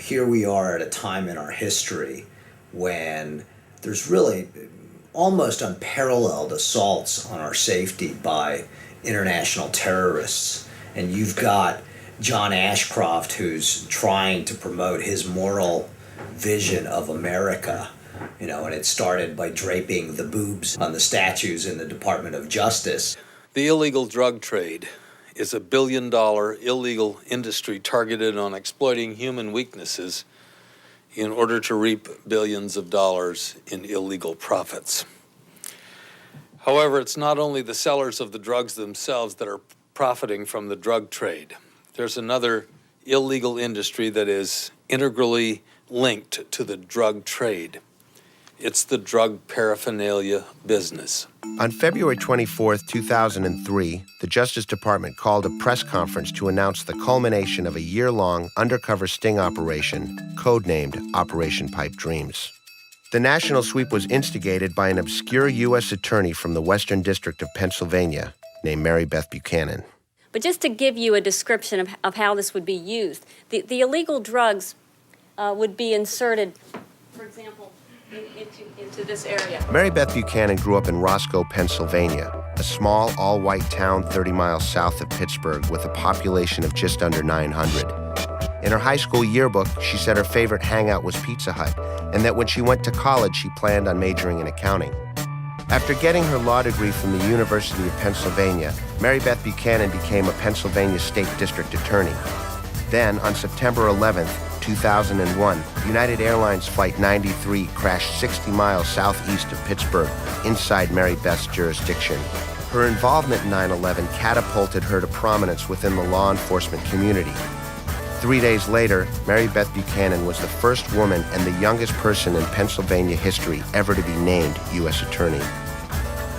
here we are at a time in our history when there's really almost unparalleled assaults on our safety by international terrorists. And you've got John Ashcroft, who's trying to promote his moral vision of America, and it started by draping the boobs on the statues in the Department of Justice. The illegal drug trade is a billion-dollar illegal industry targeted on exploiting human weaknesses in order to reap billions of dollars in illegal profits. However, it's not only the sellers of the drugs themselves that are profiting from the drug trade. There's another illegal industry that is integrally linked to the drug trade. It's the drug paraphernalia business. On February 24, 2003, the Justice Department called a press conference to announce the culmination of a year-long undercover sting operation, codenamed Operation Pipe Dreams. The national sweep was instigated by an obscure U.S. attorney from the Western District of Pennsylvania named Mary Beth Buchanan. But just to give you a description of how this would be used, the illegal drugs would be inserted, for example, into this area. Mary Beth Buchanan grew up in Roscoe, Pennsylvania, a small, all-white town 30 miles south of Pittsburgh with a population of just under 900. In her high school yearbook, she said her favorite hangout was Pizza Hut, and that when she went to college, she planned on majoring in accounting. After getting her law degree from the University of Pennsylvania, Mary Beth Buchanan became a Pennsylvania State District Attorney. Then, on September 11, 2001, United Airlines Flight 93 crashed 60 miles southeast of Pittsburgh, inside Mary Beth's jurisdiction. Her involvement in 9/11 catapulted her to prominence within the law enforcement community. 3 days later, Mary Beth Buchanan was the first woman and the youngest person in Pennsylvania history ever to be named U.S. Attorney.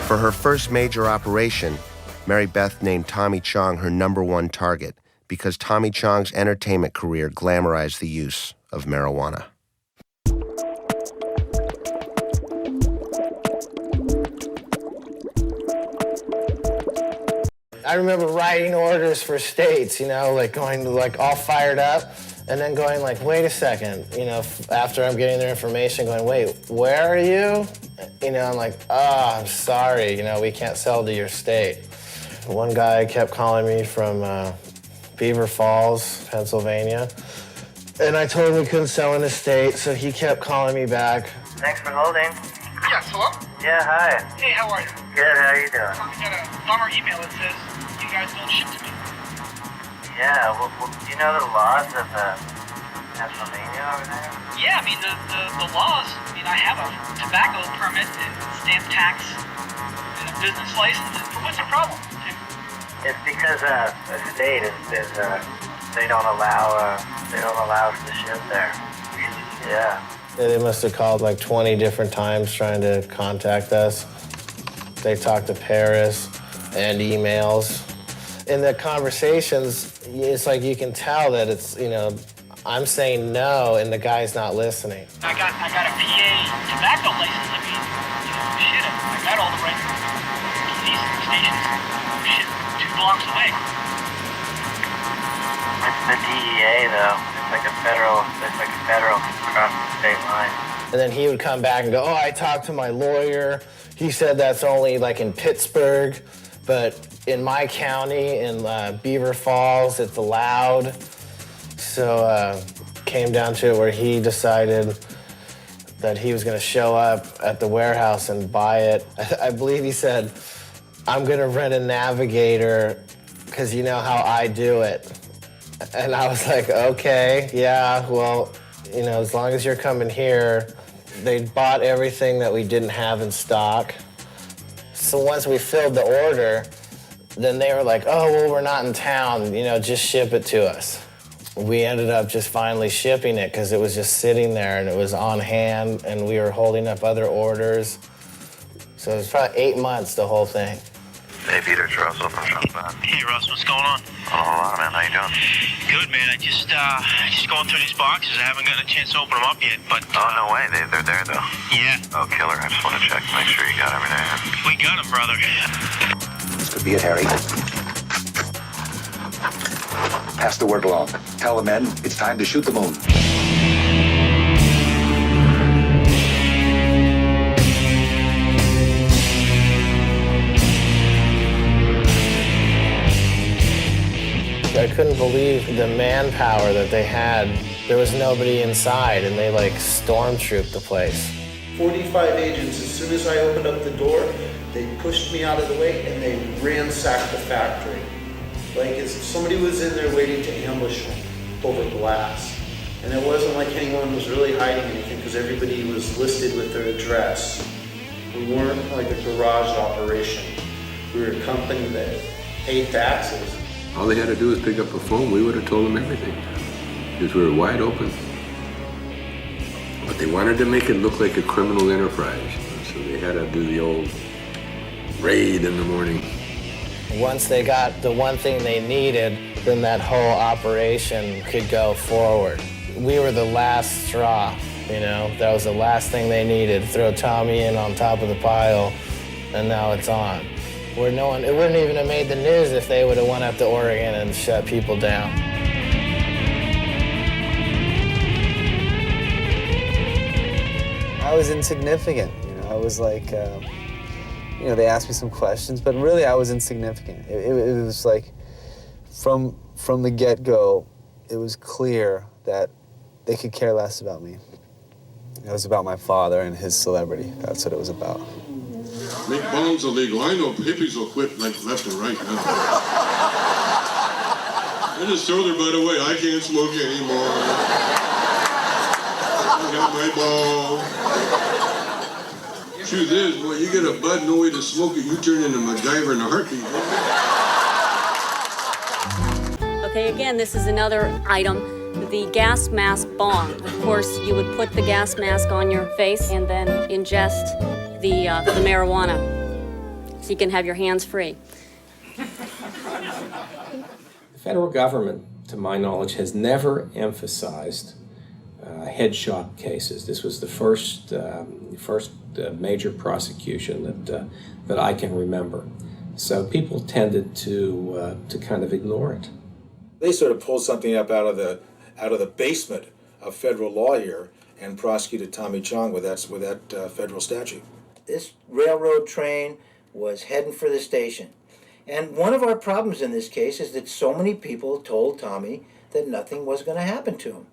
For her first major operation, Mary Beth named Tommy Chong her #1 target, because Tommy Chong's entertainment career glamorized the use of marijuana. I remember writing orders for states, going all fired up, and then going wait a second, after I'm getting their information, going, wait, where are you? I'm like, I'm sorry, we can't sell to your state. One guy kept calling me from Beaver Falls, Pennsylvania. And I told him we couldn't sell in the state, so he kept calling me back. Thanks for holding. Yes, hello? Yeah, hi. Hey, how are you? Good, how are you doing? I got a bummer email that says you guys don't ship to me. Yeah, well, do you know the laws of Pennsylvania over there? Yeah, the laws. I have a tobacco permit and stamp tax and a business license. What's the problem? It's because the state is they don't allow us to ship there. Yeah. They must have called 20 different times trying to contact us. They talked to Paris and emails. In the conversations, it's you can tell that it's, I'm saying no and the guy's not listening. I got a PA tobacco license. I got all the right police stations. 2 blocks away. It's the DEA though. It's like a federal across the state line. And then he would come back and go, I talked to my lawyer. He said that's only in Pittsburgh, but in my county, in Beaver Falls, it's allowed. So came down to it where he decided that he was going to show up at the warehouse and buy it. I believe he said, I'm going to rent a Navigator because you know how I do it. And I was like, okay, yeah, well, as long as you're coming here. They bought everything that we didn't have in stock. So once we filled the order, then they were like, oh, well, we're not in town, just ship it to us. We ended up just finally shipping it because it was just sitting there and it was on hand and we were holding up other orders. So it was probably 8 months, the whole thing. Hey, Peter, it's Russell from Chong. Hey, Russ, what's going on? Oh, man, how you doing? Good, man. I just going through these boxes. I haven't gotten a chance to open them up yet, but... Oh, no way. They're there, though. Yeah. Oh, killer. I just want to check, make sure you got everything. We got them, brother. This could be it, Harry. Pass the word along. Tell the men it's time to shoot the moon. I couldn't believe the manpower that they had. There was nobody inside, and they like stormtrooped the place. 45 agents, as soon as I opened up the door, they pushed me out of the way and they ransacked the factory. Like as if somebody was in there waiting to ambush me over glass. And it wasn't like anyone was really hiding anything because everybody was listed with their address. We weren't like a garage operation. We were a company that paid taxes. All they had to do was pick up a phone. We would have told them everything because we were wide open. But they wanted to make it look like a criminal enterprise, so they had to do the old raid in the morning. Once they got the one thing they needed, then that whole operation could go forward. We were the last straw, you know? That was the last thing they needed. Throw Tommy in on top of the pile, and now it's on. Where no one, it wouldn't even have made the news if they would have went up to Oregon and shut people down. I was insignificant, you know? I was like, you know, they asked me some questions, but really I was insignificant. It was like, from the get-go, it was clear that they could care less about me. It was about my father and his celebrity. That's what it was about. Make bombs illegal. I know hippies will quit like left and right now. I just told her, by the way, I can't smoke anymore. I got my bomb. Truth is, boy, you get a bud, no way to smoke it, you turn into MacGyver in a heartbeat. Okay, again, this is another item, the gas mask bong. Of course, you would put the gas mask on your face and then ingest the marijuana so you can have your hands free. The federal government, to my knowledge, has never emphasized head shop cases. This was the first major prosecution that I can remember. So people tended to kind of ignore it. They sort of pulled something up out of the basement of federal law here and prosecuted Tommy Chong with that federal statute. This railroad train was heading for the station. And one of our problems in this case is that so many people told Tommy that nothing was going to happen to him.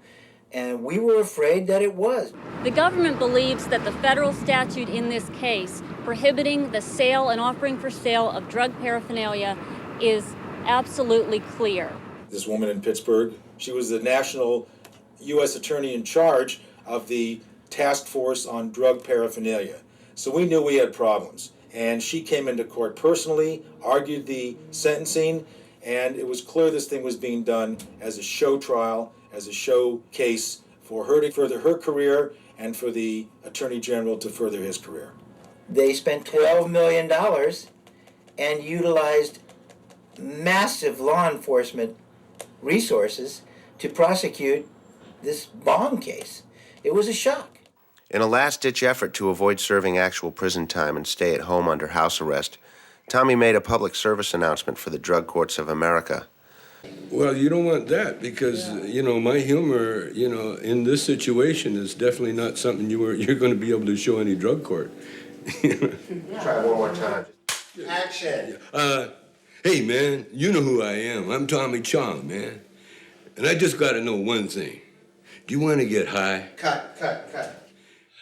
And we were afraid that it was. The government believes that the federal statute in this case prohibiting the sale and offering for sale of drug paraphernalia is absolutely clear. This woman in Pittsburgh, she was the national U.S. attorney in charge of the task force on drug paraphernalia. So we knew we had problems. And she came into court personally, argued the sentencing, and it was clear this thing was being done as a show trial, as a show case for her to further her career and for the Attorney General to further his career. They spent $12 million and utilized massive law enforcement resources to prosecute this bong case. It was a shock. In a last-ditch effort to avoid serving actual prison time and stay at home under house arrest, Tommy made a public service announcement for the drug courts of America. Well, you don't want that because, you know, my humor, you know, in this situation is definitely not something you're going to be able to show any drug court. Try one more time. Action. Hey, man, you know who I am. I'm Tommy Chong, man. And I just got to know one thing. Do you want to get high? Cut.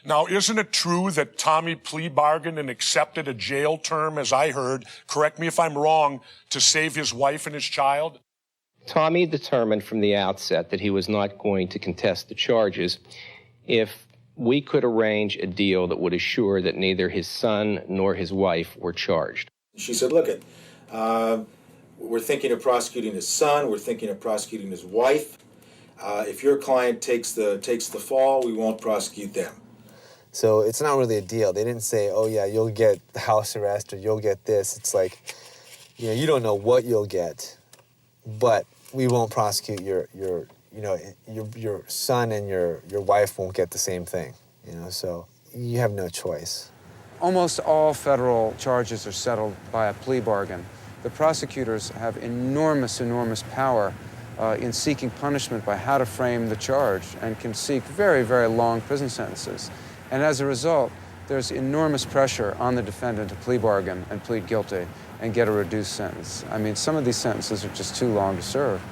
Now, isn't it true that Tommy plea bargained and accepted a jail term, as I heard, correct me if I'm wrong, to save his wife and his child? Tommy determined from the outset that he was not going to contest the charges if we could arrange a deal that would assure that neither his son nor his wife were charged. She said, look, we're thinking of prosecuting his son, we're thinking of prosecuting his wife. If your client takes the fall, we won't prosecute them. So it's not really a deal. They didn't say, oh yeah, you'll get house arrest or you'll get this. It's like, you know, you don't know what you'll get, but we won't prosecute your son and your wife won't get the same thing, you know, so you have no choice. Almost all federal charges are settled by a plea bargain. The prosecutors have enormous power in seeking punishment by how to frame the charge and can seek very, very long prison sentences. And as a result, there's enormous pressure on the defendant to plea bargain and plead guilty and get a reduced sentence. I mean, some of these sentences are just too long to serve.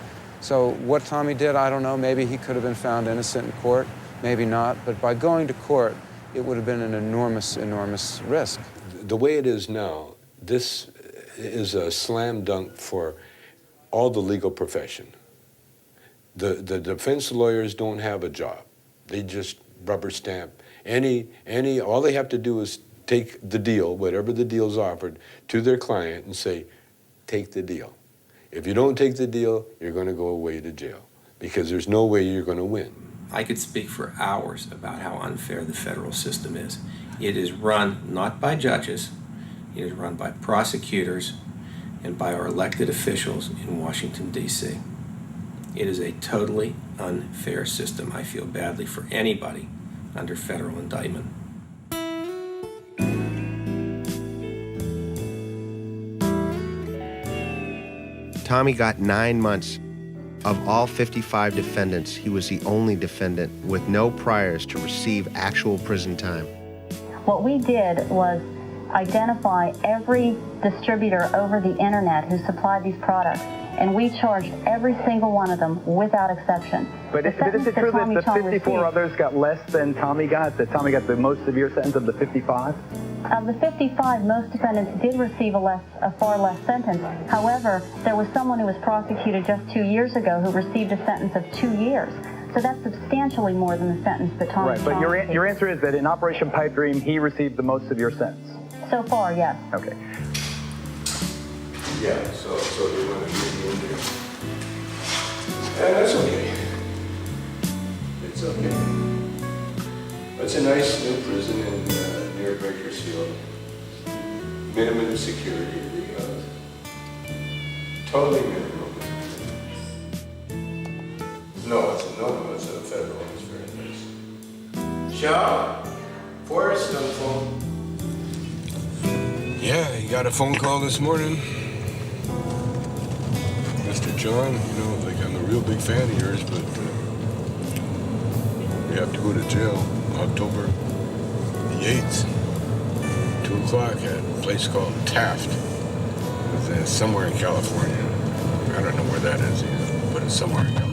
So what Tommy did, I don't know. Maybe he could have been found innocent in court, maybe not. But by going to court, it would have been an enormous, enormous risk. The way it is now, this is a slam dunk for all the legal profession. The defense lawyers don't have a job. They just rubber stamp. All they have to do is take the deal, whatever the deal's offered, to their client and say, take the deal. If you don't take the deal, you're going to go away to jail because there's no way you're going to win. I could speak for hours about how unfair the federal system is. It is run not by judges, it is run by prosecutors and by our elected officials in Washington, D.C. It is a totally unfair system. I feel badly for anybody under federal indictment. Tommy got 9 months. Of all 55 defendants, he was the only defendant with no priors to receive actual prison time. What we did was identify every distributor over the internet who supplied these products, and we charged every single one of them without exception. But is it true that the 54 others got less than Tommy got, that Tommy got the most severe sentence of the 55? Of the 55, most defendants did receive a far less sentence. However, there was someone who was prosecuted just 2 years ago who received a sentence of 2 years. So that's substantially more than the sentence that Tommy Right, but your answer is that in Operation Pipe Dream, he received the most severe sentence. So far, yes. Okay. Yeah, so they want to get you in there. And that's okay. It's okay. It's a nice new prison in near Bakersfield. Minimum security. Totally minimum. No, it's a federal. It's very nice. Shaw, Forrest on the phone. Yeah, he got a phone call this morning. Mr. Chong, like I'm a real big fan of yours, but you have to go to jail October the 8th, 2 o'clock at a place called Taft. It's somewhere in California. I don't know where that is either, but it's somewhere in California.